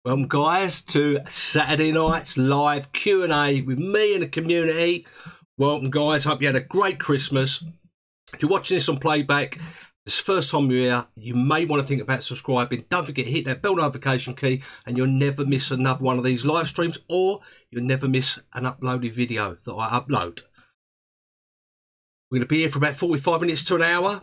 Welcome guys to Saturday night's live Q&A with me and the community. Welcome guys, hope you had a great Christmas. If you're watching this on playback, this is the first time you're here, you may want to think about subscribing. Don't forget to hit that bell notification key and you'll never miss another one of these live streams, or you'll never miss an uploaded video that I upload. We're going to be here for about 45 minutes to an hour.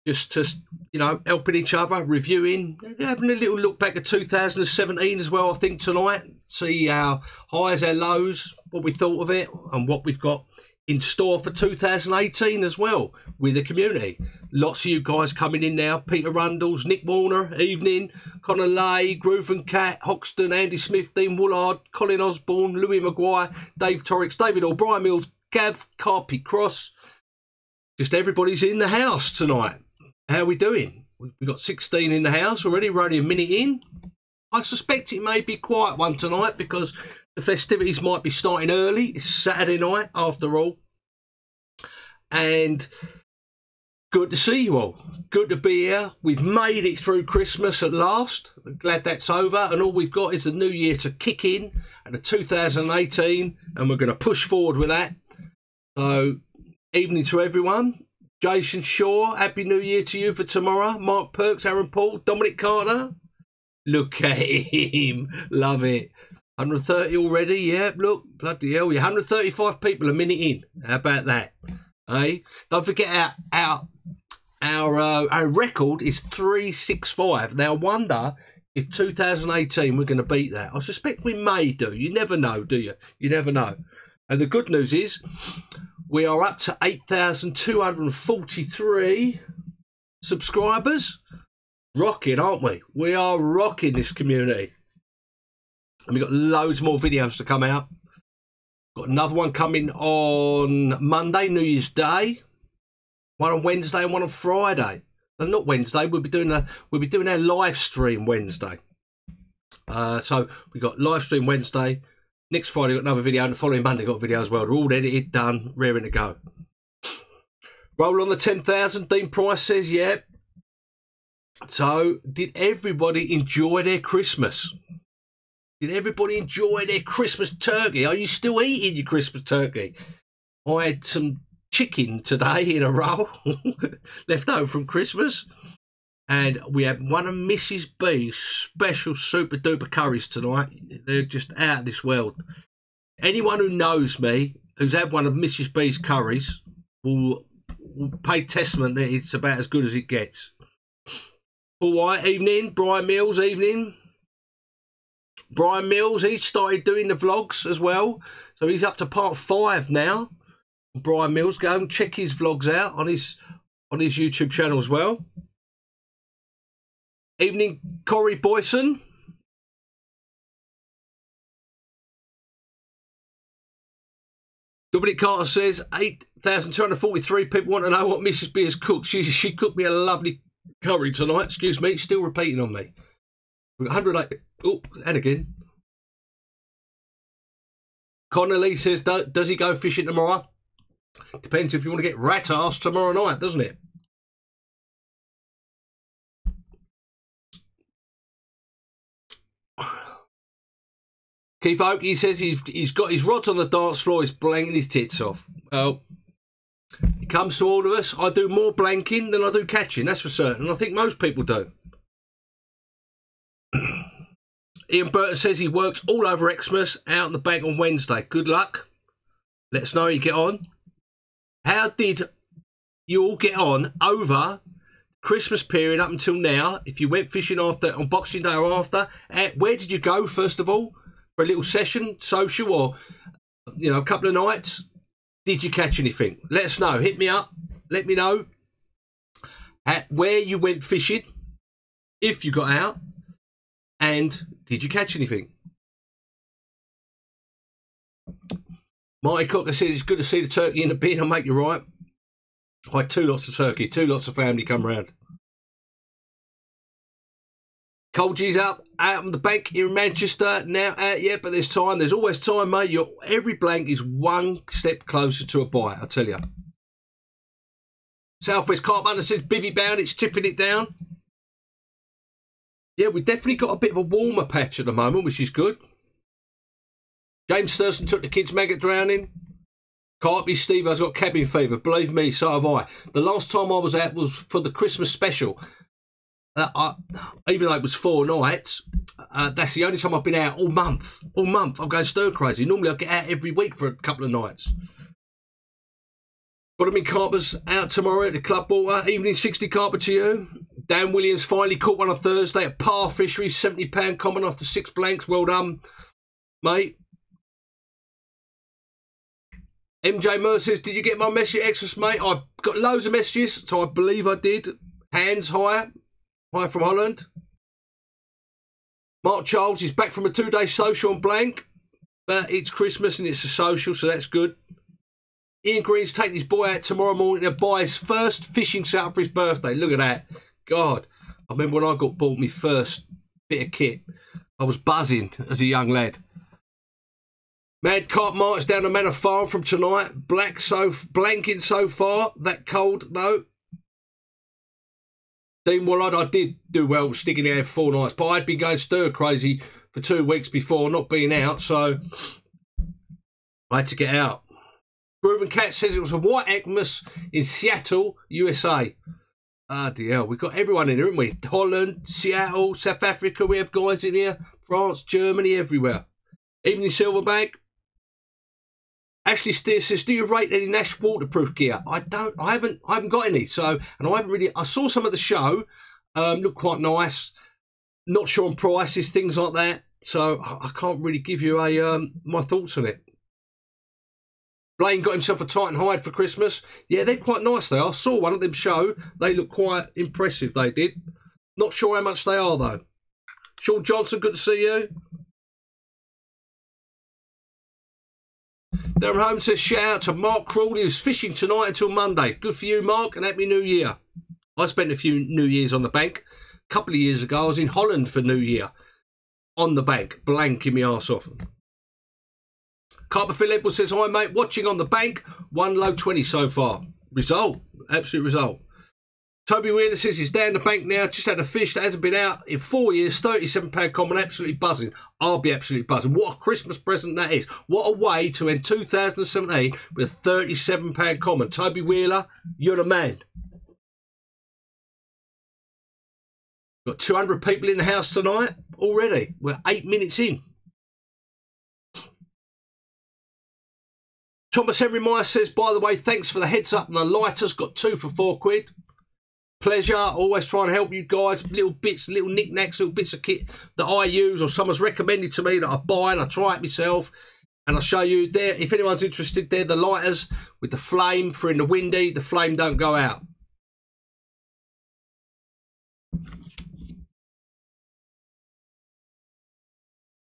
Just to, you know, helping each other, reviewing, having a little look back at 2017 as well, I think, tonight. See our highs, our lows, what we thought of it, and what we've got in store for 2018 as well with the community. Lots of you guys coming in now. Peter Rundles, Nick Warner, evening. Connor Lay, Groove and Cat, Hoxton, Andy Smith, Dean Woolard, Colin Osborne, Louis Maguire, Dave Torrix, David Hall, Bryan Mills, Gav, Carpy Cross. Just everybody's in the house tonight. How are we doing? We've got 16 in the house already. We're only a minute in. I suspect it may be a quiet one tonight because the festivities might be starting early. It's Saturday night after all. And good to see you all. Good to be here. We've made it through Christmas at last. I'm glad that's over. And all we've got is the new year to kick in and the 2018. And we're going to push forward with that. So, evening to everyone. Jason Shaw, Happy New Year to you for tomorrow. Mark Perks, Aaron Paul, Dominic Carter. Look at him. Love it. 130 already. Yeah, look. Bloody hell. You're 135 people a minute in. How about that? Hey? Don't forget our record is 365. Now, I wonder if 2018 we're going to beat that. I suspect we may do. You never know, do you? You never know. And the good news is, we are up to 8,243 subscribers. Rocking, aren't we? We are rocking this community. And we've got loads more videos to come out. Got another one coming on Monday, New Year's Day. One on Wednesday and one on Friday. No, not Wednesday. We'll be doing our live stream Wednesday. So we've got live stream Wednesday. Next Friday, got another video, and the following Monday, got a video as well. They're all edited, done, raring to go. Roll on the 10,000. Dean Price says, yeah. So, did everybody enjoy their Christmas? Did everybody enjoy their Christmas turkey? Are you still eating your Christmas turkey? I had some chicken today in a roll, left over from Christmas. And we had one of Mrs. B's special super duper curries tonight. They're just out of this world. Anyone who knows me, who's had one of Mrs. B's curries, will pay testament that it's about as good as it gets. All right, evening. Bryan Mills, evening. Bryan Mills, he started doing the vlogs as well. So he's up to part 5 now. Bryan Mills, go and check his vlogs out on his YouTube channel as well. Evening, Corey Boyson. Dominic Carter says 8,243 people want to know what Mrs. B has cooked. She cooked me a lovely curry tonight. Excuse me, still repeating on me. We've got 108. Oh, and again. Connor Lee says, does he go fishing tomorrow? Depends if you want to get rat-ass tomorrow night, doesn't it? Keith Oak, he says he's got his rods on the dance floor, he's blanking his tits off. Well, it comes to all of us. I do more blanking than I do catching, that's for certain. I think most people do. Ian Burton says he works all over Xmas, out in the bank on Wednesday. Good luck. Let us know how you get on. How did you all get on over Christmas period up until now? If you went fishing after on Boxing Day or after, where did you go first of all? For a little session, social, or, you know, a couple of nights? Did you catch anything? Let us know. Hit me up. Let me know where you went fishing, if you got out, and did you catch anything? Marty Cocker says it's good to see the turkey in the bin. I'll make you right. I had 2 lots of turkey, 2 lots of family come round. Cold G's out on the bank here in Manchester. Now out yet, but there's time. There's always time, mate. Every blank is one step closer to a bite, I tell you. Southwest Carp Hunter says, bivvy bound, it's tipping it down. Yeah, we've definitely got a bit of a warmer patch at the moment, which is good. James Thurston took the kids maggot drowning. Can't be Steve has got cabin fever. Believe me, so have I. The last time I was out was for the Christmas special. Even though it was 4 nights, that's the only time I've been out all month. All month. I'm going stir crazy. Normally I get out every week for a couple of nights. Got them in carpers out tomorrow at the Club Water. Evening 60 carper to you. Dan Williams finally caught one on Thursday at Par Fisheries. £70 common after 6 blanks. Well done, mate. MJ Moore says, did you get my message extras, mate? I've got loads of messages, so I believe I did. Hands higher. Hi from Holland. Mark Charles is back from a 2-day social on blank. But it's Christmas and it's a social, so that's good. Ian Green's taking his boy out tomorrow morning to buy his first fishing set for his birthday. Look at that. God, I remember when I got bought my first bit of kit. I was buzzing as a young lad. Mad Carp March down the Manor Farm from tonight. Blanking so far. That cold, though. Dean Wallard, I did do well sticking there 4 nights, but I'd been going stir crazy for 2 weeks before, not being out, so I had to get out. Groovin Cat says it was a white Xmas in Seattle, USA. Ah, dear, we've got everyone in here, haven't we? Holland, Seattle, South Africa, we have guys in here. France, Germany, everywhere. Evening Silverback. Ashley Steer says, do you rate any Nash waterproof gear? I haven't got any, so, and I haven't really, I saw some of the show, looked quite nice. Not sure on prices, things like that, so I can't really give you a my thoughts on it. Blaine got himself a Titan hide for Christmas. Yeah, they're quite nice, they are. I saw one of them show, they look quite impressive, they did. Not sure how much they are, though. Sean Johnson, good to see you. Darren Holmes says, shout out to Mark Crawley, who's fishing tonight until Monday. Good for you, Mark, and Happy New Year. I spent a few New Years on the bank. A couple of years ago, I was in Holland for New Year. On the bank, blanking my arse off. Carper Phil Edwards says, hi, mate, watching on the bank. 1 low 20 so far. Result, absolute result. Toby Wheeler says he's down the bank now, just had a fish that hasn't been out in 4 years, £37 common, absolutely buzzing. I'll be absolutely buzzing. What a Christmas present that is. What a way to end 2017 with a £37 common. Toby Wheeler, you're the man. Got 200 people in the house tonight already. We're 8 minutes in. Thomas Henry Meyer says, by the way, thanks for the heads up and the lighters. Got 2 for £4. Pleasure, always trying to help you guys. Little bits, little knickknacks, little bits of kit that I use or someone's recommended to me that I buy and I try it myself. And I'll show you there, if anyone's interested, they're the lighters with the flame for in the windy. The flame don't go out.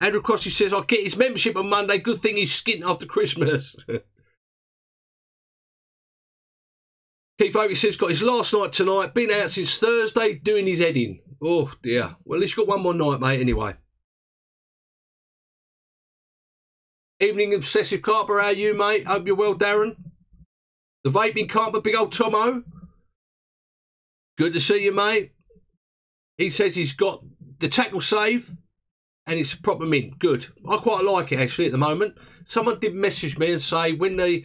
Andrew Crossy says, I'll get his membership on Monday. Good thing he's skint after Christmas. Keith Oakley says, got his last night tonight, been out since Thursday, doing his head in. Oh, dear. Well, at least you've got one more night, mate, anyway. Evening Obsessive Carper, how are you, mate? Hope you're well, Darren. The Vaping Carper, big old Tomo. Good to see you, mate. He says he's got the tackle save and it's a proper mint. Good. I quite like it, actually, at the moment. Someone did message me and say when the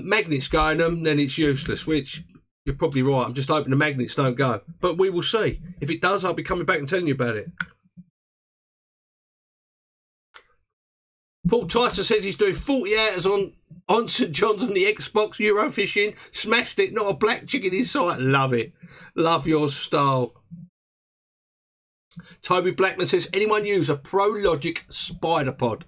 magnets go in them, then it's useless, which you're probably right. I'm just hoping the magnets don't go. But we will see. If it does, I'll be coming back and telling you about it. Paul Tyson says he's doing 40 hours on St John's on the Xbox Eurofishing. Smashed it, not a black chick in his sight. Love it. Love your style. Toby Blackman says, anyone use a ProLogic Spider Pod?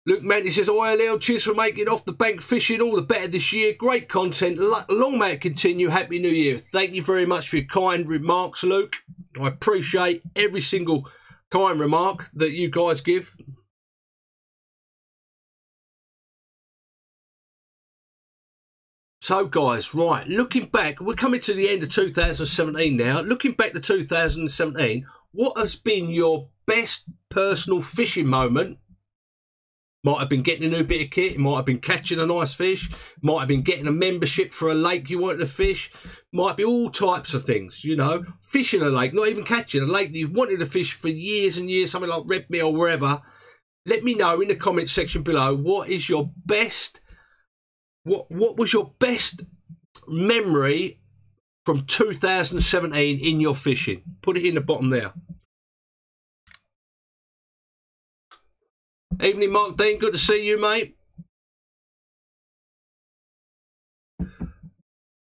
Luke Manty says, oi, Leo, cheers for making off the bank fishing. All the better this year. Great content. Long may it continue. Happy New Year. Thank you very much for your kind remarks, Luke. I appreciate every single kind remark that you guys give. So, guys, right, looking back, we're coming to the end of 2017 now. Looking back to 2017, what has been your best personal fishing moment Might have been getting a new bit of kit. Might have been catching a nice fish. Might have been getting a membership for a lake you wanted to fish. Might be all types of things, you know. Fishing a lake, not even catching a lake that you've wanted to fish for years and years, something like Red Mill or wherever. Let me know in the comments section below, what is your best, what was your best memory from 2017 in your fishing? Put it in the bottom there. Evening, Mark Dean. Good to see you, mate.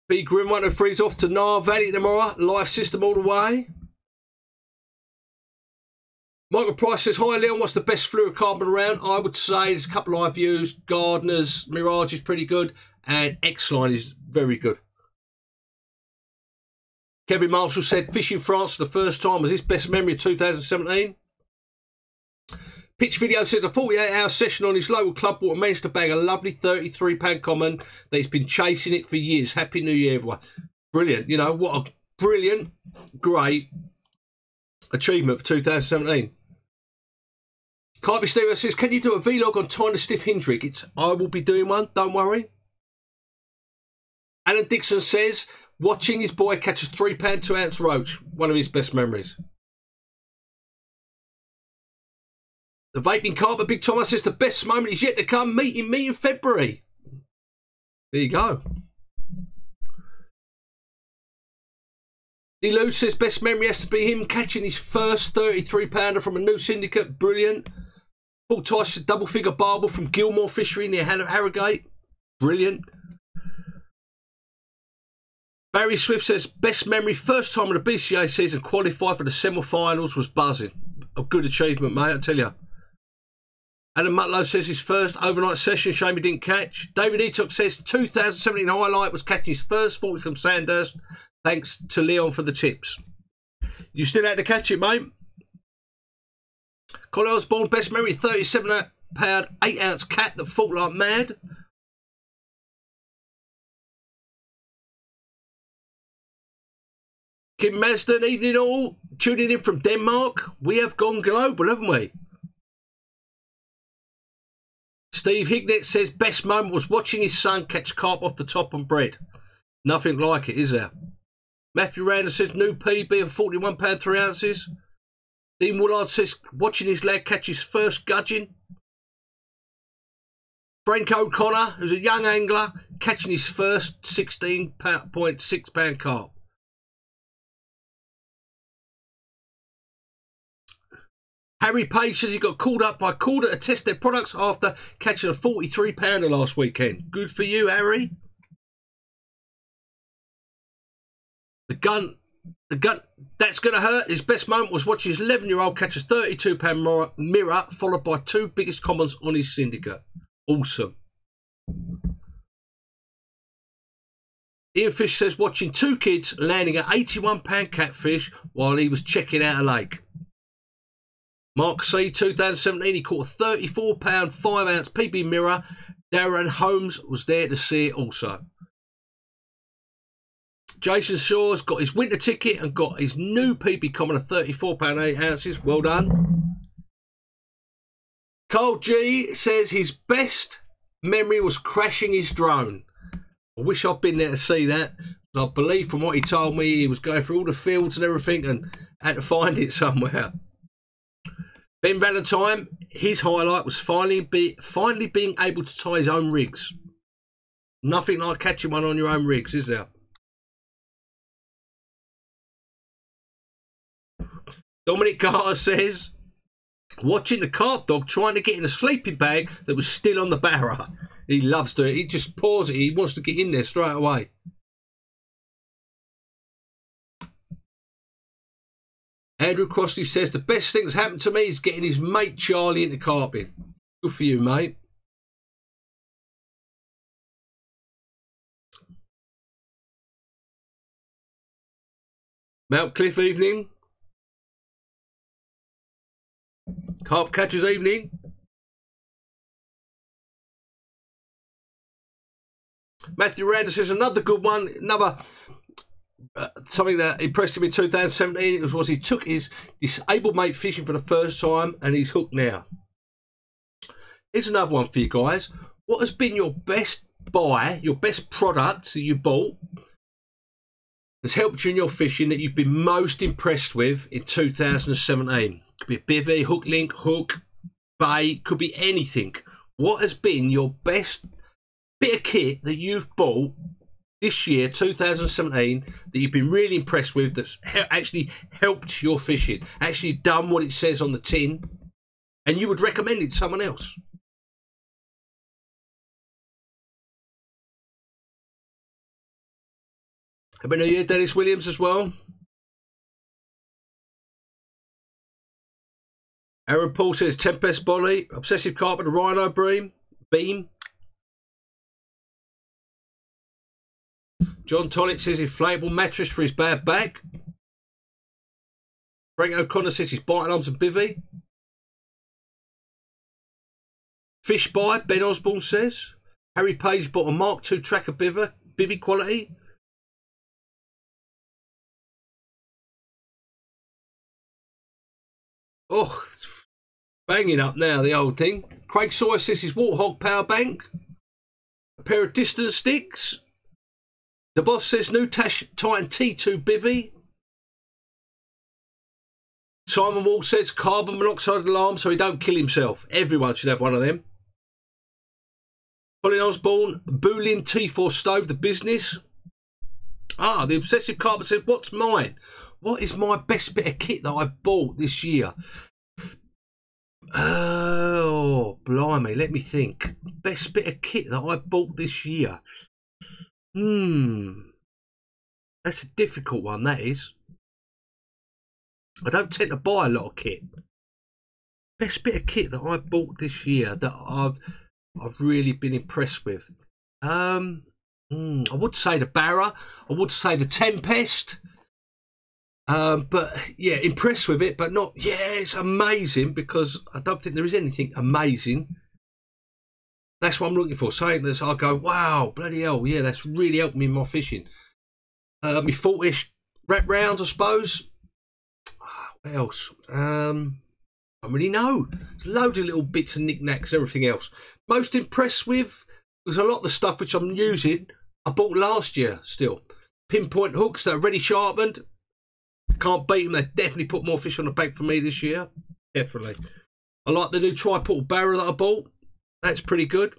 B Grim 103's off to Nar Valley tomorrow. Life system all the way. Michael Price says, hi, Leon. What's the best fluorocarbon around? I would say there's a couple I've used. Gardener's Mirage is pretty good. And X-Line is very good. Kevin Marshall said, fishing France for the first time was his best memory of 2017. Pitch Video says a 48-hour session on his local club water managed to bag a lovely £33 common that he's been chasing it for years. Happy New Year, everyone. Brilliant. You know, what a brilliant, great achievement for 2017. Carpy Steve says, can you do a vlog on tying a stiff hinge rig? I will be doing one, don't worry. Alan Dixon says, watching his boy catch a £3 2-ounce roach, one of his best memories. The Vaping Carpet Big Thomas says the best moment is yet to come, meeting me in February. There you go. D-Lou says best memory has to be him catching his first 33-pounder from a new syndicate. Brilliant. Paul Tice double figure barbel from Gilmore Fishery near Harrogate. Brilliant. Barry Swift says best memory first time of the BCA season qualified for the semi-finals was buzzing. A good achievement, mate, I tell you. Adam Mutlow says his first overnight session, shame he didn't catch. David Etok says 2017 highlight was catching his first 40 from Sandhurst. Thanks to Leon for the tips. You still had to catch it, mate. Colin Osborne, best memory, 37-pound, 8-ounce cat that fought like mad. Kim Masden, evening all. Tuning in from Denmark. We have gone global, haven't we? Steve Hignett says best moment was watching his son catch carp off the top and bread. Nothing like it, is there? Matthew Randall says new PB of 41 pound 3 ounces. Dean Woolard says watching his lad catch his first gudgeon. Frank O'Connor, who's a young angler, catching his first 16.6 pound carp. Harry Page says he got called up by Calder to test their products after catching a 43-pounder last weekend. Good for you, Harry. The gun, that's going to hurt. His best moment was watching his 11-year-old catch a 32-pound mirror, followed by two biggest commons on his syndicate. Awesome. Ian Fish says watching two kids landing an 81-pound catfish while he was checking out a lake. Mark C, 2017, he caught a 34-pound 5-ounce PB mirror. Darren Holmes was there to see it also. Jason Shaw's got his winter ticket and got his new PB common of 34-pound 8 ounces. Well done. Carl G says his best memory was crashing his drone. I wish I'd been there to see that. I believe from what he told me, he was going through all the fields and everything and had to find it somewhere. Ben Valentine, his highlight was finally being able to tie his own rigs. Nothing like catching one on your own rigs, is there? Dominic Carter says, watching the carp dog trying to get in a sleeping bag that was still on the barra. He loves doing it. He just paws it. He wants to get in there straight away. Andrew Crossley says, the best thing that's happened to me is getting his mate Charlie into carping. Good for you, mate. Mount Cliff evening. Carp catchers evening. Matthew Randall says another good one. Another something that impressed him in 2017 was he took his disabled mate fishing for the first time and he's hooked now. Here's another one for you guys. What has been your best buy, your best product that you bought that's helped you in your fishing that you've been most impressed with in 2017? Could be a bivvy, hook link, hook, bait, could be anything. What has been your best bit of kit that you've bought this year, 2017, that you've been really impressed with, that's actually helped your fishing, actually done what it says on the tin, and you would recommend it to someone else? Happy New Year, Dennis Williams as well. Aaron Paul says Tempest Bolly, Obsessive Carp with a Rhino beam. John Tollitt says inflatable mattress for his bad back. Frank O'Connor says his biting arms and bivvy. Fish buy, Ben Osborne says. Harry Page bought a Mark II tracker bivvy quality. Oh, banging up now, the old thing. Craig Sawyer says his Warthog power bank. A pair of distance sticks. The boss says new Titan T2 bivvy. Simon Wall says carbon monoxide alarm so he don't kill himself. Everyone should have one of them. Colin Osborne, Boolin T4 stove, the business. Ah, the Obsessive Carpet said, what's mine? What is my best bit of kit that I bought this year? Oh, blimey, let me think. Best bit of kit that I bought this year. That's a difficult one, that is. I don't tend to buy a lot of kit. Best bit of kit that I bought this year that I've really been impressed with. I would say the Barra. I would say the Tempest. But yeah, impressed with it, but not, yeah, it's amazing, because I don't think there is anything amazing. That's what I'm looking for. Something that's, I'll go, wow, bloody hell, yeah, that's really helped me in my fishing. My 40-ish wrap rounds, I suppose. What else? I don't really know. There's loads of little bits and knickknacks, everything else. Most impressed with was a lot of the stuff which I'm using, I bought last year still. Pinpoint hooks that are ready sharpened. Can't beat them. They definitely put more fish on the bank for me this year. Definitely. I like the new tri-portal barrel that I bought. That's pretty good.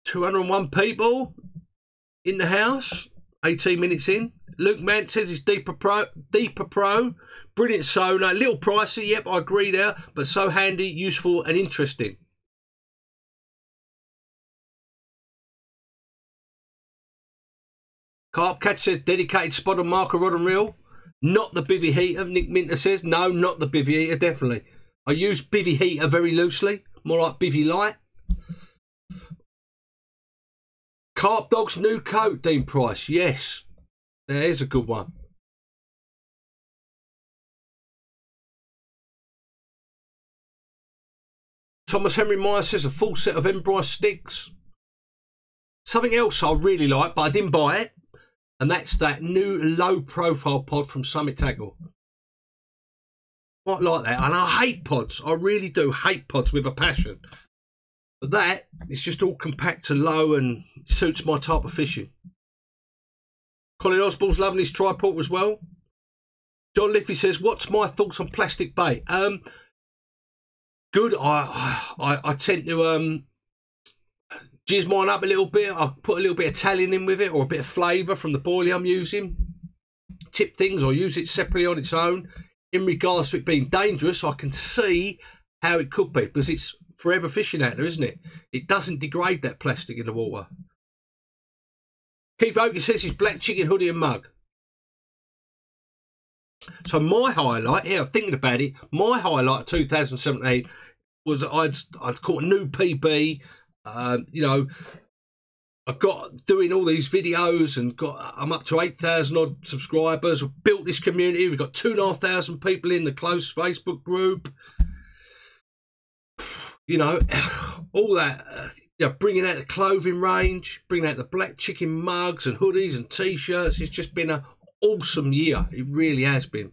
$201 people in the house. 18 minutes in. Luke Mant says it's Deeper Pro. Brilliant sonar. Little pricey. Yep, I agree there. But so handy, useful and interesting. Carp Catch says dedicated spot on marker rod and reel. Not the bivvy heater. Nick Minter says no, not the bivvy heater, definitely. I use bivvy heater very loosely, more like bivvy light. Carp Dog's new coat, Dean Price. Yes, there's a good one. Thomas Henry Meyer says a full set of Embry sticks. Something else I really like, but I didn't buy it. And that's that new low profile pod from Summit Tackle. Quite like that. And I hate pods. I really do hate pods with a passion. But that, it's just all compact and low and suits my type of fishing. Colin Osborne's loving his tripod as well. John Liffey says, what's my thoughts on plastic bait? Good. I tend to jizz mine up a little bit. I put a little bit of Italian in with it, or a bit of flavour from the boilie I'm using. Tip things or use it separately on its own. In regards to it being dangerous, I can see how it could be, because it's forever fishing out there, isn't it? It doesn't degrade that plastic in the water. Keith Oakey says his black chicken hoodie and mug. So my highlight, here, thinking about it, my highlight of 2017 was I'd caught a new PB. You know, I got doing all these videos and I'm up to 8,000 odd subscribers. We've built this community. We've got 2,500 people in the close Facebook group. you know, all that, you know, bringing out the clothing range, bringing out the black chicken mugs and hoodies and t-shirts. It's just been an awesome year. It really has been.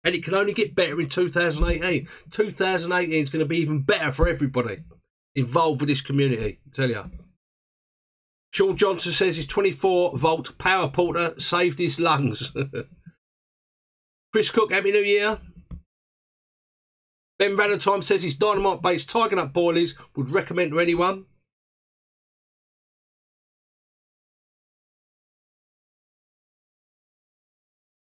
And it can only get better in 2018. 2018 is going to be even better for everybody involved with this community, I tell you. Sean Johnson says his 24-volt power porter saved his lungs. Chris Cook, Happy New Year. Ben Valentine says his dynamite-based Tiger Nut boilies would recommend to anyone.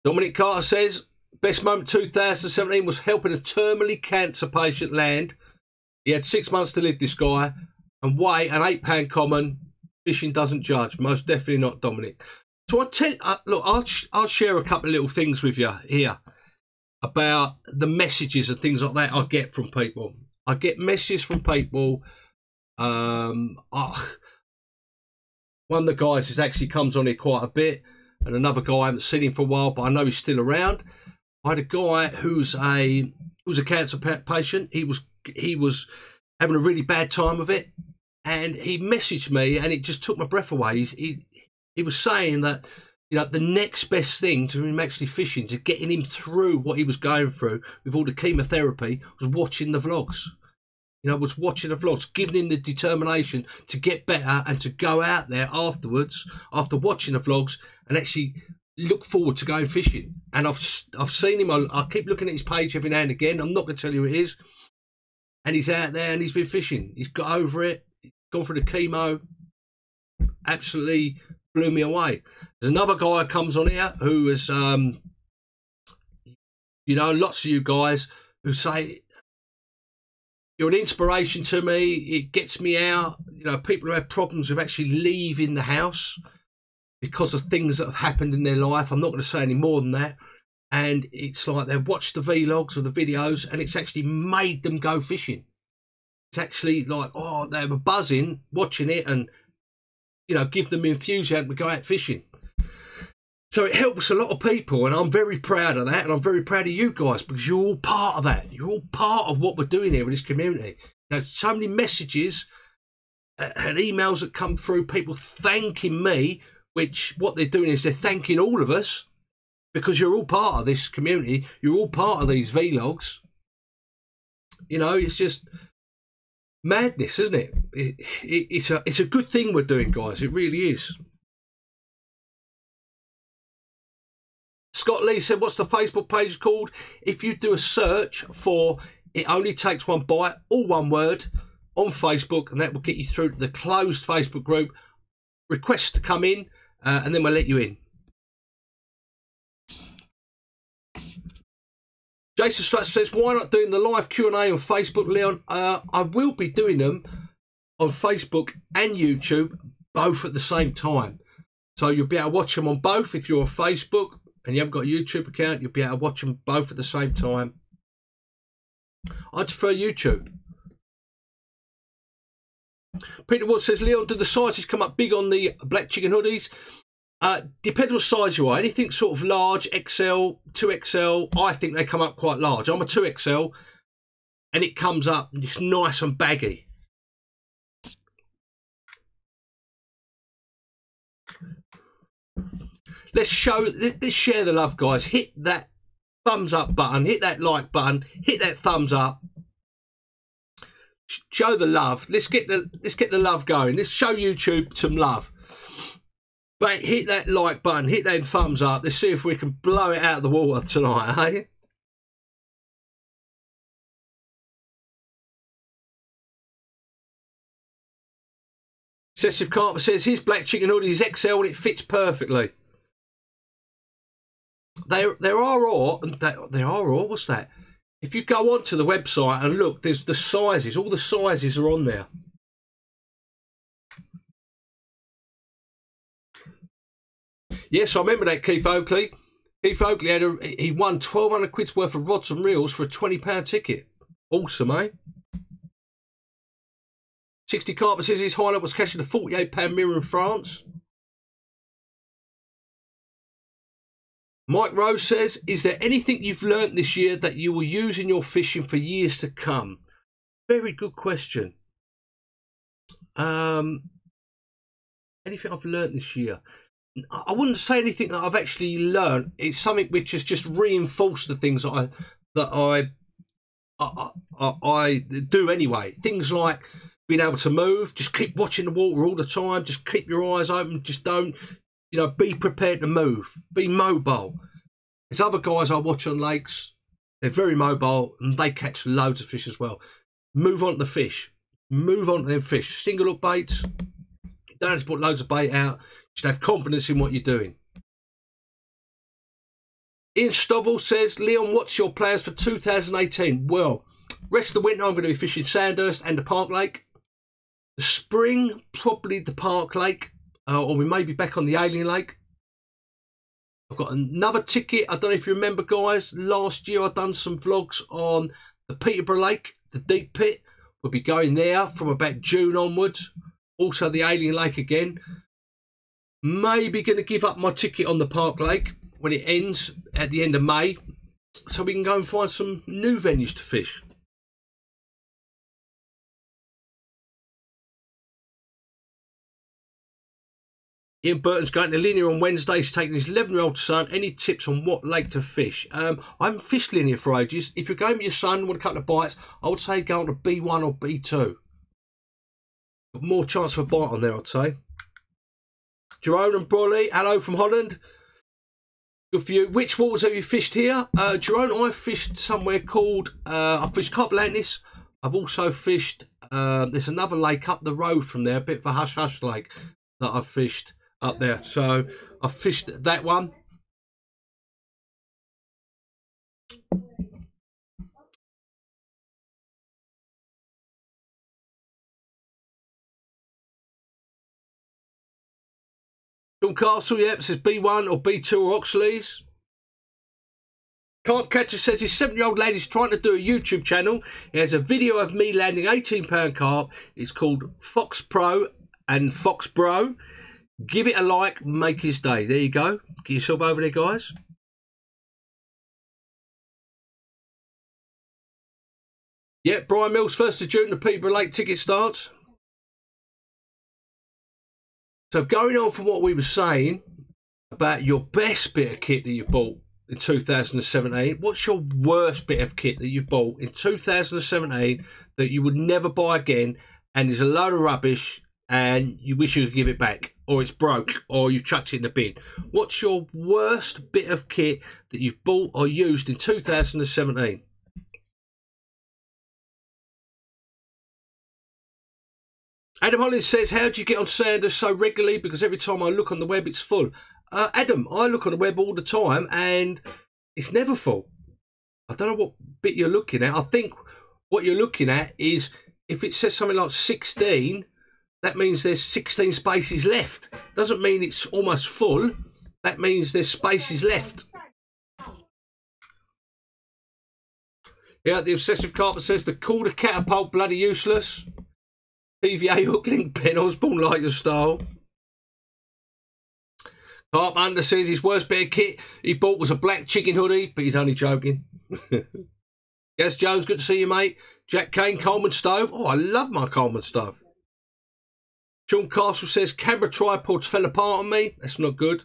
Dominic Carter says best moment 2017 was helping a terminally cancer patient land. He had 6 months to live, this guy, and weigh an £8 common. Fishing doesn't judge. Most definitely not, Dominic. So I tell look, I'll share a couple of little things with you here about the messages and things like that I get from people. I get messages from people. One of the guys has actually comes on here quite a bit, and another guy I haven't seen him for a while, but I know he's still around. I had a guy who's a cancer patient. He was having a really bad time of it. And he messaged me, and it just took my breath away. He was saying that, you know, the next best thing to him actually fishing, to getting him through what he was going through with all the chemotherapy, was watching the vlogs. You know, was watching the vlogs, giving him the determination to get better and to go out there afterwards, after watching the vlogs, and actually look forward to going fishing. And I've seen him. I keep looking at his page every now and again. I'm not going to tell you who it is. And he's out there and he's been fishing. He's got over it. Gone through the chemo, absolutely blew me away. There's another guy who comes on here who is, you know, lots of you guys who say, you're an inspiration to me, it gets me out. You know, people who have problems with actually leaving the house because of things that have happened in their life. I'm not going to say any more than that. And it's like they've watched the vlogs or the videos, and it's actually made them go fishing. It's actually like, oh, they were buzzing watching it, and, you know, give them enthusiasm to go out fishing. So it helps a lot of people, and I'm very proud of that, and I'm very proud of you guys, because you're all part of that. You're all part of what we're doing here in this community. You know, so many messages and emails that come through, people thanking me, which what they're doing is they're thanking all of us, because you're all part of this community. You're all part of these vlogs. You know, it's just madness, isn't it? It's a good thing we're doing, guys. It really is. Scott Lee said, what's the Facebook page called? If you do a search for It Only Takes One Bite, all one word, on Facebook, and that will get you through to the closed Facebook group. Request to come in, and then we'll let you in. Jason Stratz says, why not doing the live Q&A on Facebook, Leon? I will be doing them on Facebook and YouTube, both at the same time. So you'll be able to watch them on both. If you're on Facebook and you haven't got a YouTube account, you'll be able to watch them both at the same time. I prefer YouTube. Peter Wood says, Leon, do the sizes come up big on the black chicken hoodies? Depends what size you are. Anything sort of large, XL, 2XL, I think they come up quite large. I'm a 2XL, and it comes up, it's nice and baggy. Let's share the love, guys. Hit that thumbs up button, hit that like button, hit that thumbs up. Show the love. Let's get the love going. Let's show YouTube some love. But hit that like button, hit that thumbs up. Let's see if we can blow it out of the water tonight, eh? Excessive Carper says his black chicken hoodie is XL and it fits perfectly. There are what's that? If you go onto the website and look, there's the sizes. All the sizes are on there. Yes, I remember that, Keith Oakley. Keith Oakley he won 1,200 quid's worth of rods and reels for a £20 ticket. Awesome, eh? 60 Carper says his highlight was catching a £48 mirror in France. Mike Rose says, is there anything you've learnt this year that you will use in your fishing for years to come? Very good question. Anything I've learnt this year? I wouldn't say anything that I've actually learnt. It's something which has just reinforced the things that I do anyway. Things like being able to move, just keep watching the water all the time, just keep your eyes open, just don't, you know, be prepared to move, be mobile. There's other guys I watch on lakes, they're very mobile and they catch loads of fish as well. Move on to the fish, move on to them fish. Single hook baits, you don't have to put loads of bait out, just have confidence in what you're doing. Ian Stovall says, Leon, what's your plans for 2018? Well, rest of the winter I'm going to be fishing Sandhurst and the Park Lake. The spring, probably the Park Lake, or we may be back on the Alien Lake. I've got another ticket. I don't know if you remember, guys, last year I've done some vlogs on the Peterborough Lake, the deep pit. We'll be going there from about June onwards. Also the Alien Lake again. Maybe going to give up my ticket on the Park Lake when it ends at the end of May, so we can go and find some new venues to fish. Ian Burton's going to Linear on Wednesday. He's taking his 11-year-old son. Any tips on what lake to fish? I haven't fished Linear for ages. If you're going with your son, want a couple of bites, I would say go on to B1 or B2. Got more chance of a bite on there, I'd say. Jerome and Brolly, hello from Holland. Good for you. Which waters have you fished here? Jerome, I've fished somewhere called, I've fished CARP Atlantis. I've also fished, there's another lake up the road from there, a bit of a hush-hush lake that I've fished up there. So I've fished that one. John Castle, yep, says B1 or B2 or Oxley's. Carp Catcher says his 7-year-old lad is trying to do a YouTube channel. He has a video of me landing 18-pound carp. It's called Fox Pro and Fox Bro. Give it a like, make his day. There you go. Get yourself over there, guys. Yeah, Bryan Mills, 1st of June, the Peterborough Lake ticket starts. So going on from what we were saying about your best bit of kit that you bought in 2017, what's your worst bit of kit that you've bought in 2017 that you would never buy again and is a load of rubbish and you wish you could give it back, or it's broke, or you've chucked it in the bin? What's your worst bit of kit that you've bought or used in 2017? Adam Hollins says, how do you get on Sandhurst so regularly? Because every time I look on the web, it's full. Adam, I look on the web all the time and it's never full. I don't know what bit you're looking at. I think what you're looking at is if it says something like 16, that means there's 16 spaces left. Doesn't mean it's almost full. That means there's spaces left. Yeah, the Obsessive Carper says the call to Catapult bloody useless. PVA hook link pen, Osborne like your style. Carp Hunter says his worst bit of kit he bought was a black chicken hoodie, but he's only joking. Yes, Jones, good to see you, mate. Jack Kane, Coleman stove. Oh, I love my Coleman stove. Sean Castle says camera tripods fell apart on me. That's not good.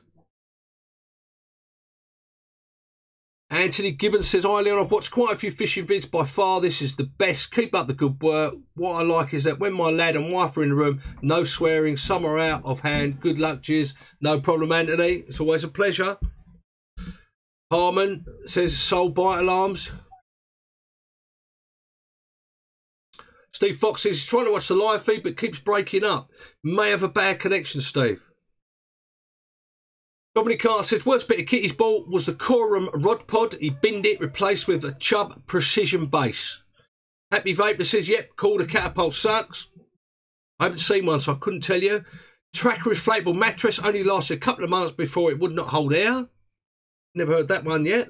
Anthony Gibbons says, hi Leon, I've watched quite a few fishing vids. By far this is the best. Keep up the good work. What I like is that when my lad and wife are in the room, no swearing, some are out of hand. Good luck, Jizz. No problem, Anthony. It's always a pleasure. Harmon says soul bite alarms. Steve Fox says he's trying to watch the live feed but keeps breaking up. May have a bad connection, Steve. Dominic Carter says worst bit of kit he's bought was the Corum rod pod. He binned it, replaced with a Chubb precision base. Happy Vapor says, yep, cool, the Catapult sucks. I haven't seen one, so I couldn't tell you. Tracker inflatable mattress only lasted a couple of months before it would not hold air. Never heard that one yet.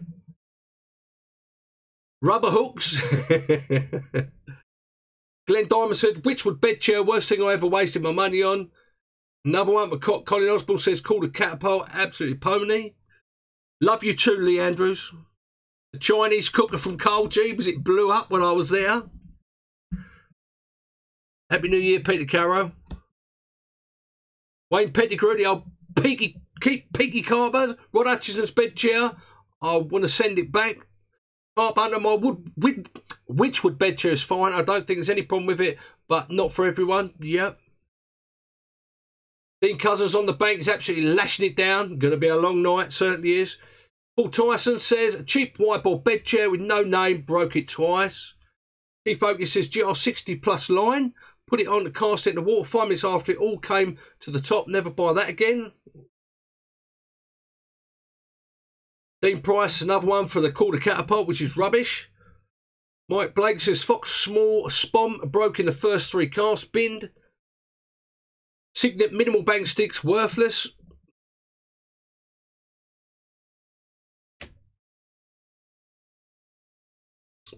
Rubber hooks. Glenn Diamond said, Witchwood bed chair, worst thing I ever wasted my money on. Another one, but Colin Osborne says, call the Catapult, absolutely pony. Love you too, Lee Andrews. The Chinese cooker from Carl G, because it blew up when I was there. Happy New Year, Peter Carrow. Wayne Pettigrew, the old peaky carpers. Rod Hutchinson's bed chair. I want to send it back. Up under my Witchwood bed chair is fine. I don't think there's any problem with it, but not for everyone. Yep. Dean Cousins on the bank is absolutely lashing it down. Going to be a long night, certainly is. Paul Tyson says, a cheap whiteboard bed chair with no name, broke it twice. Keith Focus says, GR60 plus line. Put it on to cast it in the water 5 minutes after it all came to the top. Never buy that again. Dean Price, another one for the quarter catapult, which is rubbish. Mike Blake says, Fox small spom broke in the first 3 casts. Binned. Signet minimal bank sticks, worthless.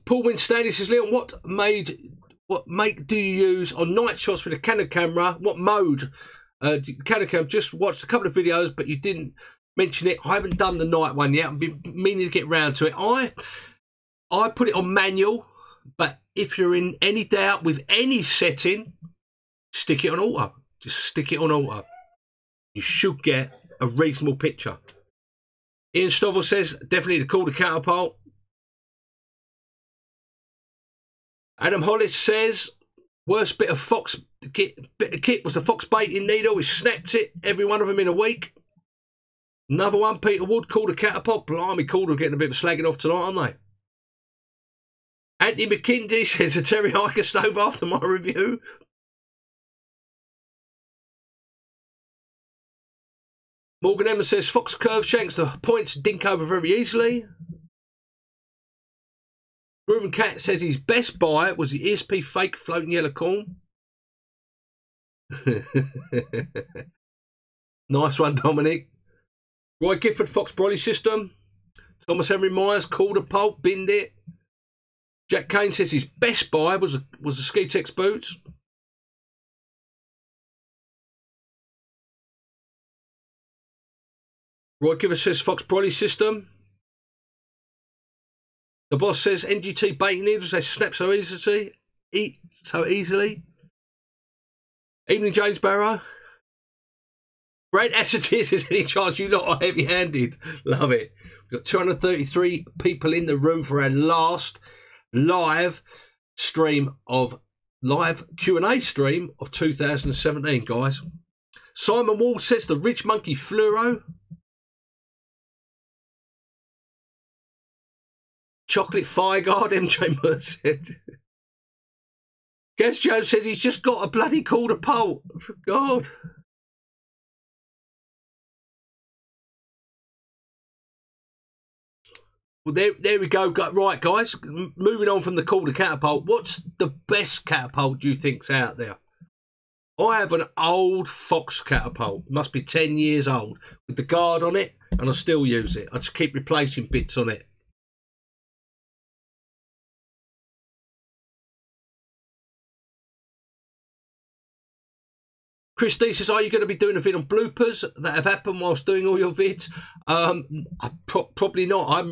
Paul Winstanley says, Leon, what make do you use on night shots with a Canon camera? What mode? Canon camera, just watched a couple of videos, but you didn't mention it. I haven't done the night one yet. I've been meaning to get round to it. I put it on manual, but if you're in any doubt with any setting, stick it on auto. Just stick it on auto. You should get a reasonable picture. Ian Stovall says, definitely the quarter catapult. Adam Hollis says, worst bit of kit was the Fox baiting needle. We snapped it, every one of them in a week. Another one, Peter Wood, called a catapult. Blimey, Calder getting a bit of slagging off tonight, aren't they? Anthony McKindy says, a Terry Hiker stove after my review. Morgan Emma says, Fox curve shanks, the points dink over very easily. Ruben Cat says his best buy was the ESP fake floating yellow corn. Nice one, Dominic. Roy Gifford, Fox Brolly system. Thomas Henry Myers, called a pulp, binned it. Jack Kane says his best buy was the Ski-Tex boots. Roy Gifford says Fox Brolly system. The boss says NGT baiting needles, they snap so easily. Evening, James Barrow. Brad Assetis, is any chance you lot are heavy-handed? Love it. We've got 233 people in the room for our last live Q&A stream of 2017, guys. Simon Wall says the Rich Monkey Fluoro. Chocolate Fire Guard, MJ Moore said. Guess Joe says he's just got a bloody quarter pole. God. Well, there we go. Right, guys. Moving on from the quarter catapult. What's the best catapult you think's out there? I have an old Fox catapult. Must be 10 years old. With the guard on it, and I still use it. I just keep replacing bits on it. Chris D says, are you going to be doing a vid on bloopers that have happened whilst doing all your vids? Probably not.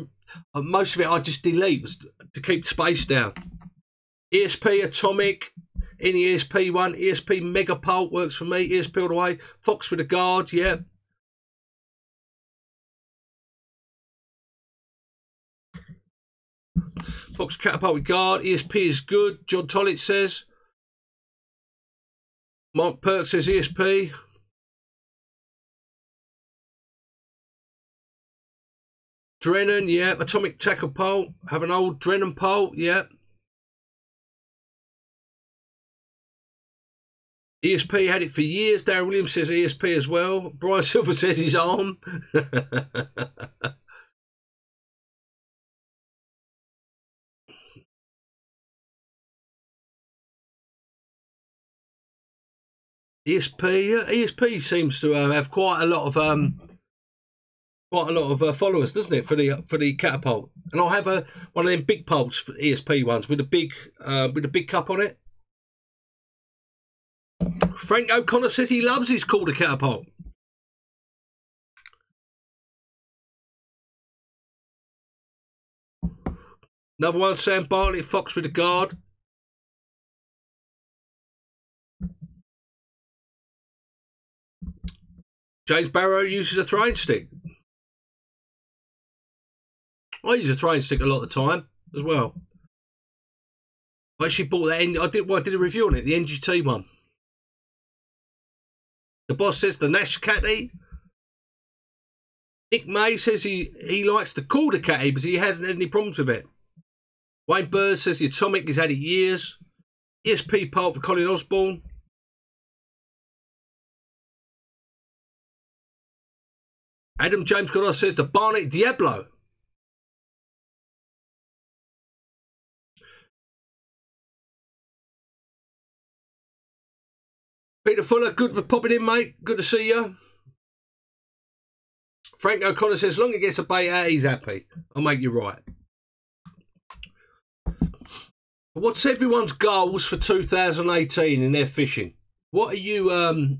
Most of it I just delete to keep space down. ESP Atomic, any ESP one. ESP Megapult works for me. ESP all the way. Fox with a guard, yeah. Fox Catapult with guard. ESP is good. John Tollett says. Mark Perks says ESP. Drennan, yeah. Atomic Tackle Pole. Have an old Drennan pole, yeah. ESP had it for years. Darren Williams says ESP as well. Brian Silver says his arm. ESP seems to have quite a lot of followers, doesn't it, for the catapult? And I'll have one of them big poles for ESP ones with a big cup on it. Frank O'Connor says he loves his quarter catapult. Another one, Sam Bartlett, Fox with a guard. James Barrow uses a throwing stick. I use a throwing stick a lot of the time as well. I actually bought that. I did a review on it, the NGT one. The boss says the Nash Catty. Nick May says he likes the Calder Catty, but he hasn't had any problems with it. Wayne Bird says the Atomic has had it years. ESP part for Colin Osborne. Adam James Goddard says the Barnett Diablo. Peter Fuller, good for popping in, mate. Good to see you. Frank O'Connor says, as long as he gets a bait out, he's happy. I'll make you right. What's everyone's goals for 2018 in their fishing? What are you,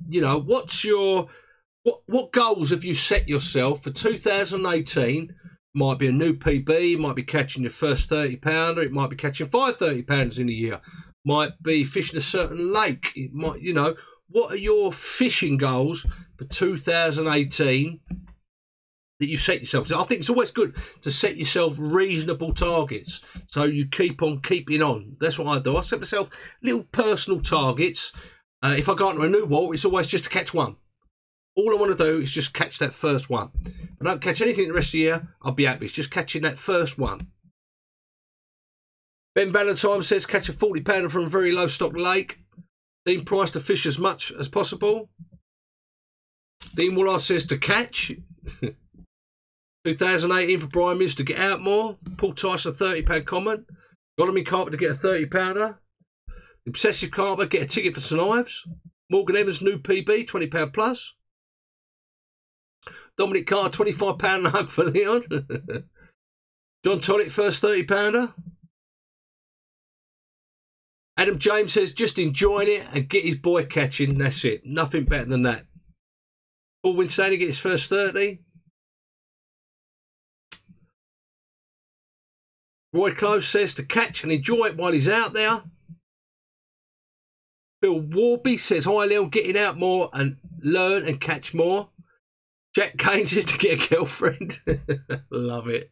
you know, what's your, what goals have you set yourself for 2018? Might be a new PB, might be catching your first 30-pounder, it might be catching 5 30-pounders in a year, might be fishing a certain lake, it might, you know, what are your fishing goals for 2018 that you set yourself? So I think it's always good to set yourself reasonable targets so you keep on keeping on. That's what I do. I set myself little personal targets. If I go into a new water, it's always just to catch one. All I want to do is just catch that first one. If I don't catch anything the rest of the year, I'll be happy. It's just catching that first one. Ben Valentine says catch a 40-pounder from a very low stock lake. Dean Price to fish as much as possible. Dean Wallard says to catch. 2018 for Bryan Mills to get out more. Paul Tyson, 30-pound comment. Godalming Carpenter to get a 30-pounder. Obsessive Carper, get a ticket for St Ives. Morgan Evans, new PB, 20-pound plus. Dominic Carter, 25-pound hug for Leon. John Tonic, first 30-pounder. Adam James says, just enjoying it and get his boy catching. That's it. Nothing better than that. Paul Winstanley get his first 30. Roy Close says to catch and enjoy it while he's out there. Bill Warby says, hi Leon, getting out more and learn and catch more. Jack Kane says to get a girlfriend. Love it.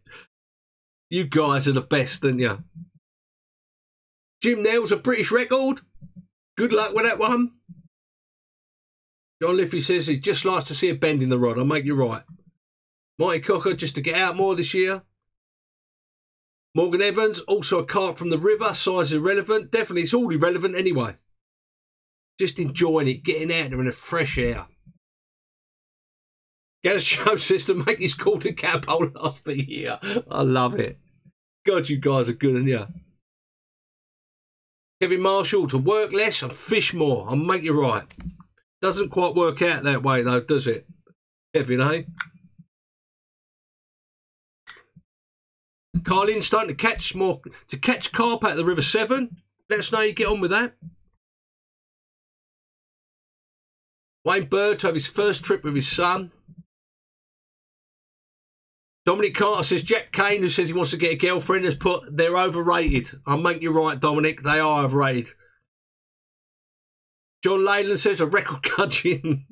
You guys are the best, aren't you? Jim Nails, a British record. Good luck with that one. John Liffey says he just likes to see a bend in the rod. I'll make you right. Marty Cocker, just to get out more this year. Morgan Evans, also a carp from the river. Size irrelevant. Definitely, it's all irrelevant anyway. Just enjoying it, getting out there in the fresh air. Gaz Joe says to make his call to Catapult last the year. I love it. God, you guys are good, aren't you? Kevin Marshall, to work less and fish more. I'll make you right. Doesn't quite work out that way though, does it? Kevin, eh? Carlin starting to catch more, to catch carp out of the River Severn. Let us know how you get on with that. Wayne Bird to have his first trip with his son. Dominic Carter says Jack Kane, who says he wants to get a girlfriend, has put they're overrated. I'll make you right, Dominic. They are overrated. John Leyland says a record catching.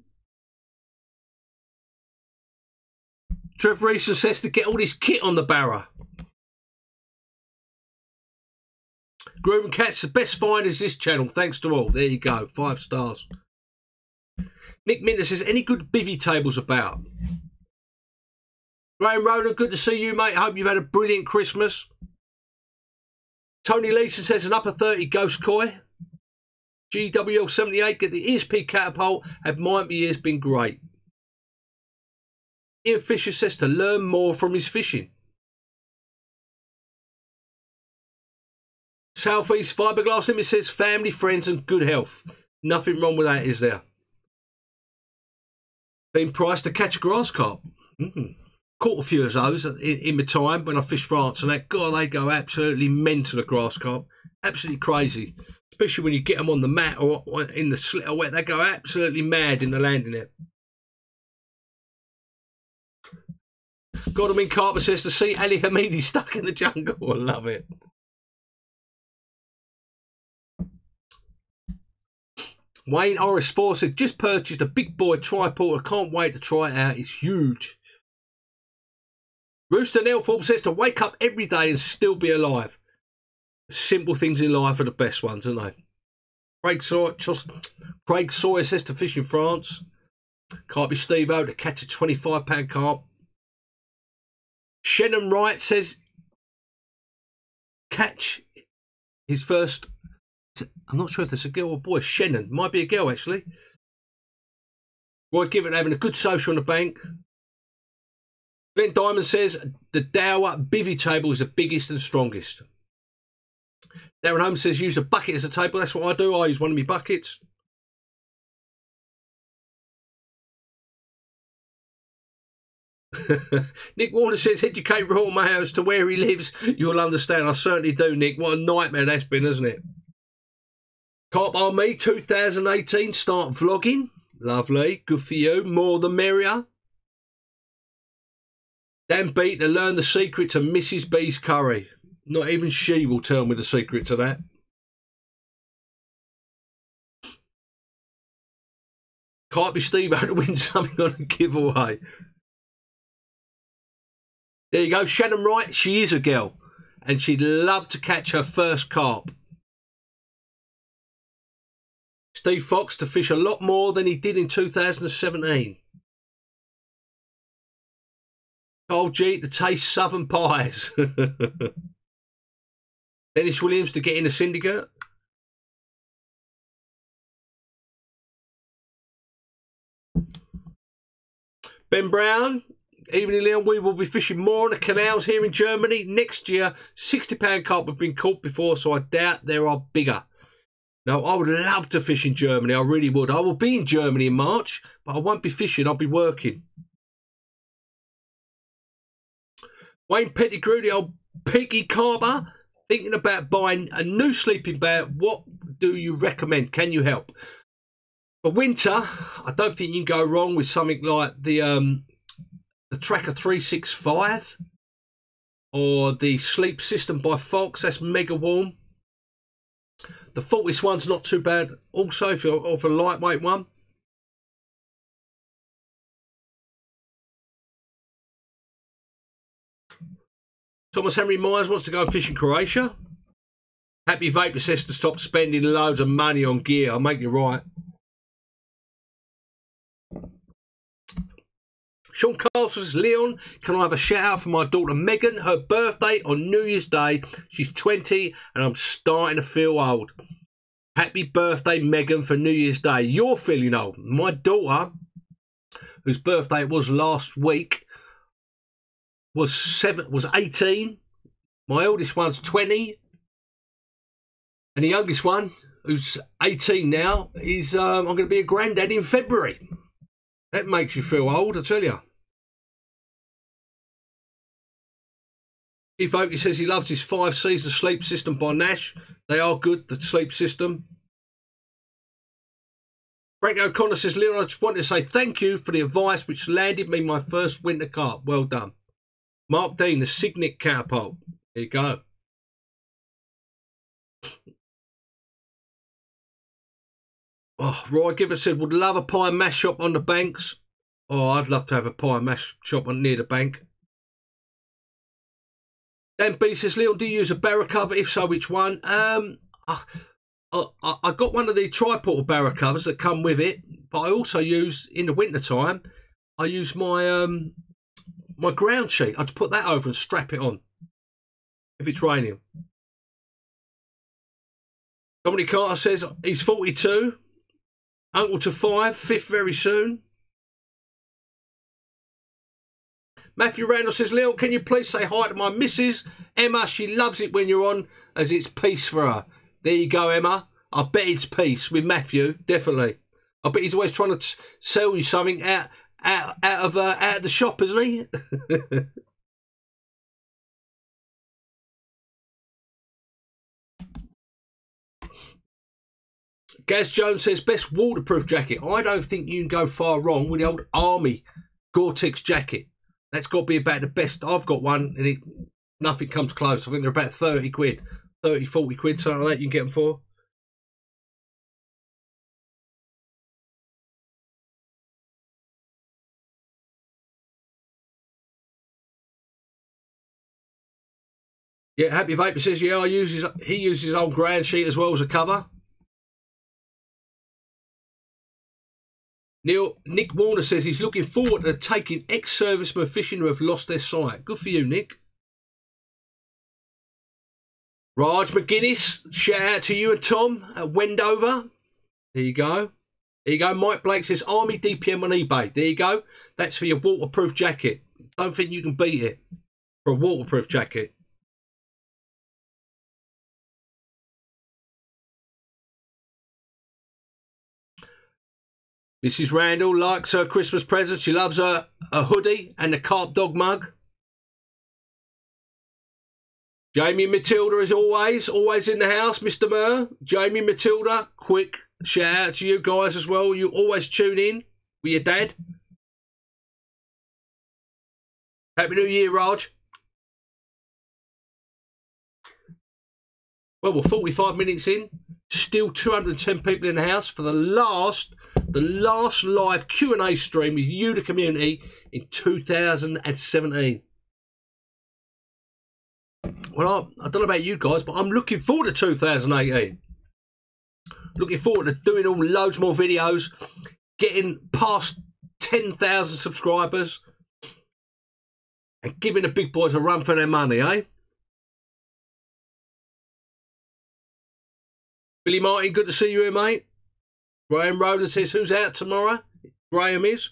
Trev Reeson says to get all this kit on the barra. Groovin Cats, the best find is this channel. Thanks to all. There you go. 5 stars. Nick Minter says, any good bivvy tables about? Graham Roden, good to see you, mate. Hope you've had a brilliant Christmas. Tony Leeson says, an upper 30 ghost koi. GWL78, get the ESP Catapult. Have mine for years, been great. Ian Fisher says to learn more from his fishing. Southeast Fiberglass Limit says family, friends and good health. Nothing wrong with that, is there? Been priced to catch a grass carp. Caught a few of those in my time when I fished France and that. God, they go absolutely mental, a grass carp. Absolutely crazy. Especially when you get them on the mat or in the slit or wet. They go absolutely mad in the landing net. Godalming Carper says to see Ali Hamidi stuck in the jungle. I love it. Wayne RS4 said, just purchased a big boy tripod. I can't wait to try it out. It's huge. Rooster Nelthorpe says to wake up every day and still be alive. Simple things in life are the best ones, aren't they? Craig Sawyer says to fish in France. Can't be Steve-O to catch a £25 carp. Shannon Wright says catch his first. I'm not sure if it's a girl or boy. Shannon might be a girl actually. Roy Given having a good social on the bank. Glenn Diamond says the Dower bivvy table is the biggest and strongest. Darren Holmes says use a bucket as a table. That's what I do. I use one of my buckets. Nick Warner says educate Royal Mayo as to where he lives. You'll understand. I certainly do, Nick. What a nightmare that's been, hasn't it? Carp Army 2018. Start vlogging. Lovely. Good for you. More the merrier. Dan Beat to learn the secret to Mrs. B's curry. Not even she will tell me the secret to that. Can't be Steve-O to win something on a giveaway. There you go. Shannon Wright, she is a girl. And she'd love to catch her first carp. Steve Fox to fish a lot more than he did in 2017. Carl G to taste southern pies. Dennis Williams to get in a syndicate. Ben Brown, evening Leon, we will be fishing more on the canals here in Germany. Next year, £60 carp have been caught before, so I doubt there are bigger. No, I would love to fish in Germany, I really would. I will be in Germany in March, but I won't be fishing, I'll be working. Wayne Pettigrew, the old piggy carper, thinking about buying a new sleeping bag. What do you recommend? Can you help? For winter, I don't think you can go wrong with something like the Tracker 365 or the Sleep System by Fox. That's mega warm. The Fortis one's not too bad. Also, if you're off a lightweight one. Thomas Henry Myers wants to go and fish in Croatia. Happy Vapor says to stop spending loads of money on gear. I'll make you right. Sean Carl says, Leon, can I have a shout out for my daughter Megan? Her birthday on New Year's Day. She's 20 and I'm starting to feel old. Happy birthday, Megan, for New Year's Day. You're feeling old. My daughter, whose birthday it was last week, was 18. My oldest one's 20. And the youngest one, who's 18 now, is I'm going to be a granddad in February. That makes you feel old, I tell you. Keith Oakley says he loves his 5-season sleep system by Nash. They are good, the sleep system. Frank O'Connor says, Leon, I just wanted to say thank you for the advice which landed me my first winter carp. Well done. Mark Dean, the Signet Catapult. There you go. Oh, Roy Giver said, would love a pie and mash shop on the banks. Oh, I'd love to have a pie and mash shop near the bank. Dan B says, Leon, do you use a barra cover? If so, which one? I got one of the tri-portal barra covers that come with it, but I also use, in the winter time, I use my my ground sheet. I just put that over and strap it on if it's raining. Dominic Carter says he's 42, uncle to 5, 5th very soon. Matthew Randall says, Leon, can you please say hi to my missus, Emma? She loves it when you're on, as it's peace for her. There you go, Emma. I bet it's peace with Matthew, definitely. I bet he's always trying to sell you something out of the shop, isn't he? Gaz Jones says, best waterproof jacket. I don't think you can go far wrong with the old Army Gore-Tex jacket. That's got to be about the best. I've got one and nothing comes close. I think they're about 30 quid, 30, 40 quid, something like that you can get them for. Yeah, Happy Vapor says, yeah, he uses his old ground sheet as well as a cover. Nick Warner says he's looking forward to taking ex-servicemen fishing who have lost their sight. Good for you, Nick. Raj McGuinness, shout out to you and Tom at Wendover. There you go. There you go. Mike Blake says Army DPM on eBay. There you go. That's for your waterproof jacket. Don't think you can beat it for a waterproof jacket. Mrs. Randall likes her Christmas present. She loves her a hoodie and the Carp Dog mug. Jamie and Matilda, as always in the house, Mr. Murr. Jamie and Matilda, quick shout out to you guys as well. You always tune in with your dad. Happy New Year, Raj. Well, we're 45 minutes in. Still 210 people in the house for the last live Q&A stream with you, the community, in 2017. Well, I don't know about you guys, but I'm looking forward to 2018. Looking forward to doing loads more videos, getting past 10,000 subscribers, and giving the big boys a run for their money, eh? Billy Martin, good to see you here, mate. Graham Roden says, who's out tomorrow? Graham is.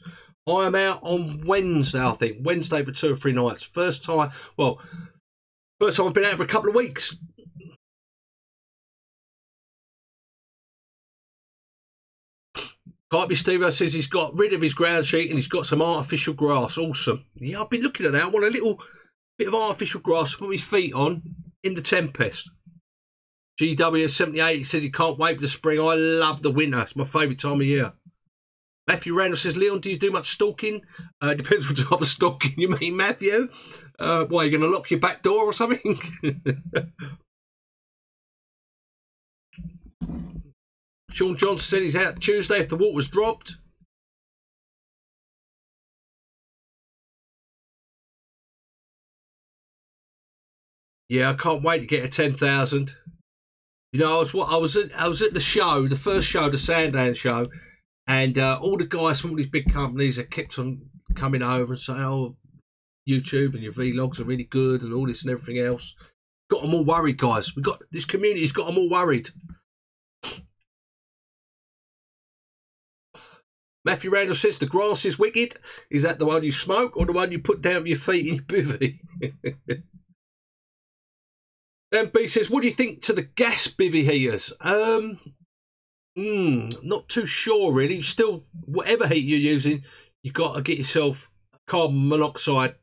I am out on Wednesday, I think. Wednesday for 2 or 3 nights. First time I've been out for a couple of weeks. Carpy Steve says he's got rid of his ground sheet and he's got some artificial grass. Awesome. Yeah, I've been looking at that. I want a little bit of artificial grass to put my feet on in the Tempest. GW78 says he can't wait for the spring. I love the winter. It's my favourite time of year. Matthew Randall says, Leon, do you do much stalking? Depends what type of stalking you mean, Matthew. Why, are you going to lock your back door or something? Sean Johnson said he's out Tuesday if the water's dropped. Yeah, I can't wait to get to 10,000. You know, I was at the show, the first show, the Sandown show, and all the guys from all these big companies that kept on coming over and saying, "Oh, YouTube and your vlogs are really good," and all this and everything else. Got them all worried, guys. This community's got them all worried. Matthew Randall says the grass is wicked. Is that the one you smoke or the one you put down with your feet in your bivvy? MB says, what do you think to the gas bivvy heaters? Not too sure really. Still, whatever heat you're using, you've got to get yourself a carbon monoxide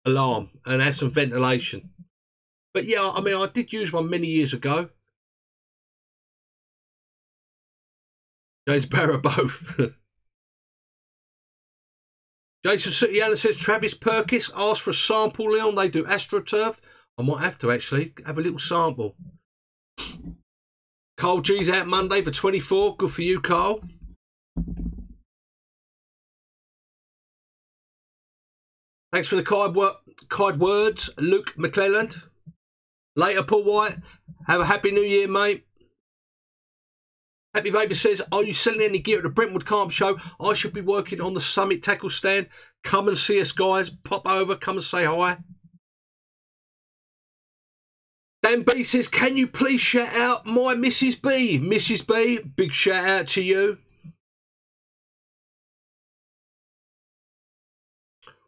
alarm and have some ventilation. But yeah, I mean, I did use one many years ago. James Barrow both. Jason Sutiana says, Travis Perkis asked for a sample, Leon. They do AstroTurf. I might have to actually have a little sample. Carl G's out Monday for 24. Good for you, Carl. Thanks for the kind words, Luke McClelland. Later, Paul White. Have a happy new year, mate. Happy Vapor says, are you selling any gear at the Brentwood Carp Show? I should be working on the Summit tackle stand. Come and see us, guys. Pop over. Come and say hi. Dan B says, can you please shout out my Mrs. B? Mrs. B, big shout out to you.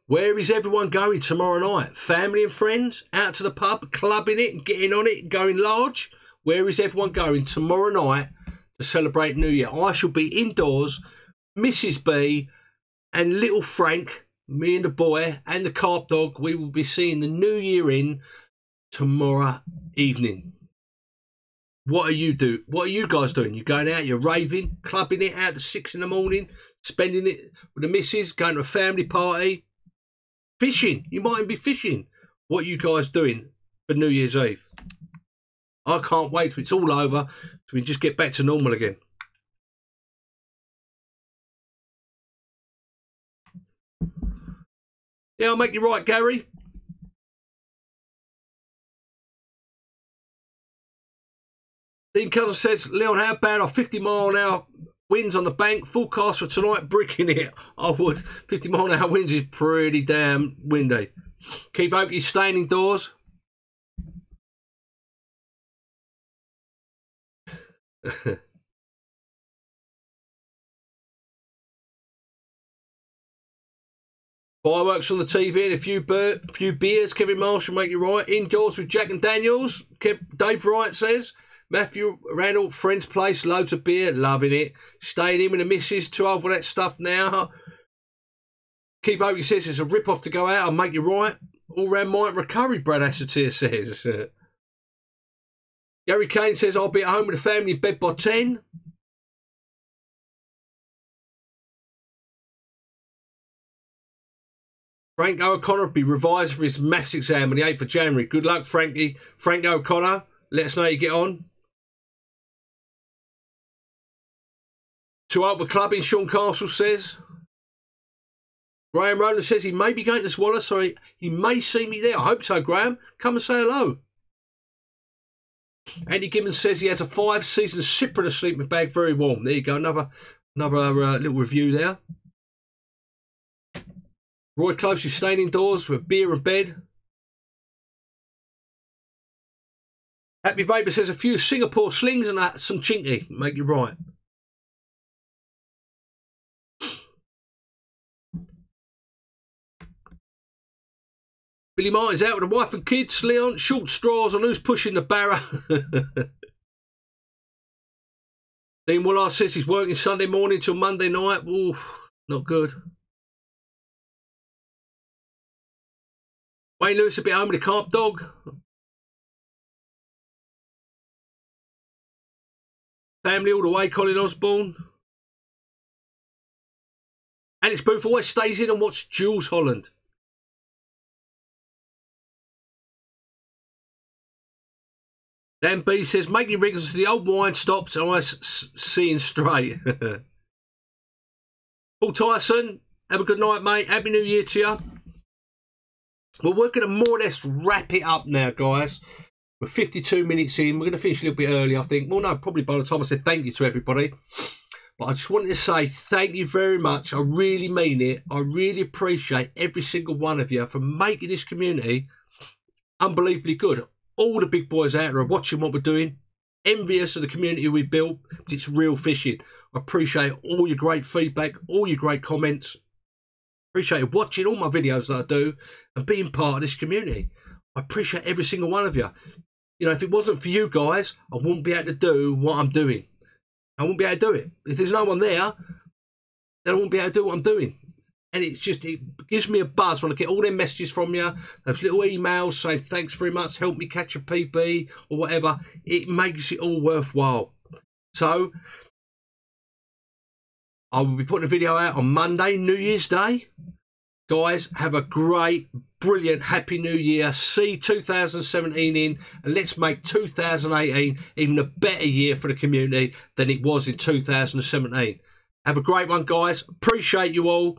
Where is everyone going tomorrow night? Family and friends? Out to the pub, clubbing it, getting on it, going large? Where is everyone going tomorrow night to celebrate New Year? I shall be indoors, Mrs. B and little Frank, me and the boy and the Carp Dog. We will be seeing the New Year in tomorrow evening. What are you guys doing? You're going out, you're raving, clubbing it out to 6 in the morning, spending it with the missus, going to a family party, fishing. You might even be fishing. What are you guys doing for New Year's Eve? I can't wait till it's all over so we can just get back to normal again. Yeah, I'll make you right, Gary. Dean Cousin says, Leon, how bad are 50-mile-an-hour winds on the bank? Forecast for tonight, bricking it. I would. 50-mile-an-hour winds is pretty damn windy. Keep Oakley staying indoors. Fireworks on the TV and a few beers. Kevin Marshall, make you right. Indoors with Jack and Daniels. Dave Wright says. Matthew Randall, friend's place, loads of beer, loving it. Staying in with the missus, too old for that stuff now. Keith Oakley says it's a rip-off to go out. I'll make you right. All-round mind recovery, Brad Asseteer says. Gary Kane says, I'll be at home with the family in bed by 10. Frank O'Connor will be revised for his maths exam on the 8th of January. Good luck, Frankie. Frank O'Connor, let us know how you get on. Too old for clubbing, Sean Castle says. Graham Rowland says he may be going to Swallow, so he may see me there. I hope so, Graham. Come and say hello. Andy Gibbons says he has a 5-season Cyprian sleeping bag, very warm. There you go, another little review there. Roy Close is staying indoors with beer and bed. Happy Vapor says a few Singapore slings and some chinky. Make you right. Billy Martin's out with the wife and kids. Leon, short straws on who's pushing the barrow. Dean Willard says he's working Sunday morning till Monday night. Oof, not good. Wayne Lewis will be home with a carp dog. Family all the way, Colin Osborne. Alex Booth always stays in and watches Jules Holland. Dan B says, making riggers to the old wine stops and I seeing straight. Paul Tyson, have a good night, mate. Happy New Year to you. Well, we're going to more or less wrap it up now, guys. We're 52 minutes in. We're going to finish a little bit early, I think. Well, no, probably by the time I said thank you to everybody. But I just wanted to say thank you very much. I really mean it. I really appreciate every single one of you for making this community unbelievably good. All the big boys out there are watching what we're doing, envious of the community we've built. It's real fishing. I appreciate all your great feedback, all your great comments. Appreciate watching all my videos that I do and being part of this community. I appreciate every single one of you. You know, if it wasn't for you guys, I wouldn't be able to do what I'm doing. I wouldn't be able to do it. If there's no one there, then I wouldn't be able to do what I'm doing. And it's just, it gives me a buzz when I get all them messages from you, those little emails saying thanks very much, help me catch a PB or whatever. It makes it all worthwhile. So, I will be putting a video out on Monday, New Year's Day. Guys, have a great, brilliant, happy New Year. See 2017 in, and let's make 2018 even a better year for the community than it was in 2017. Have a great one, guys. Appreciate you all.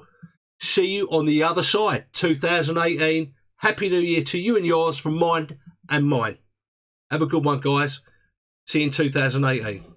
See you on the other side. 2018. Happy New Year to you and yours from mine and mine. Have a good one, guys. See you in 2018.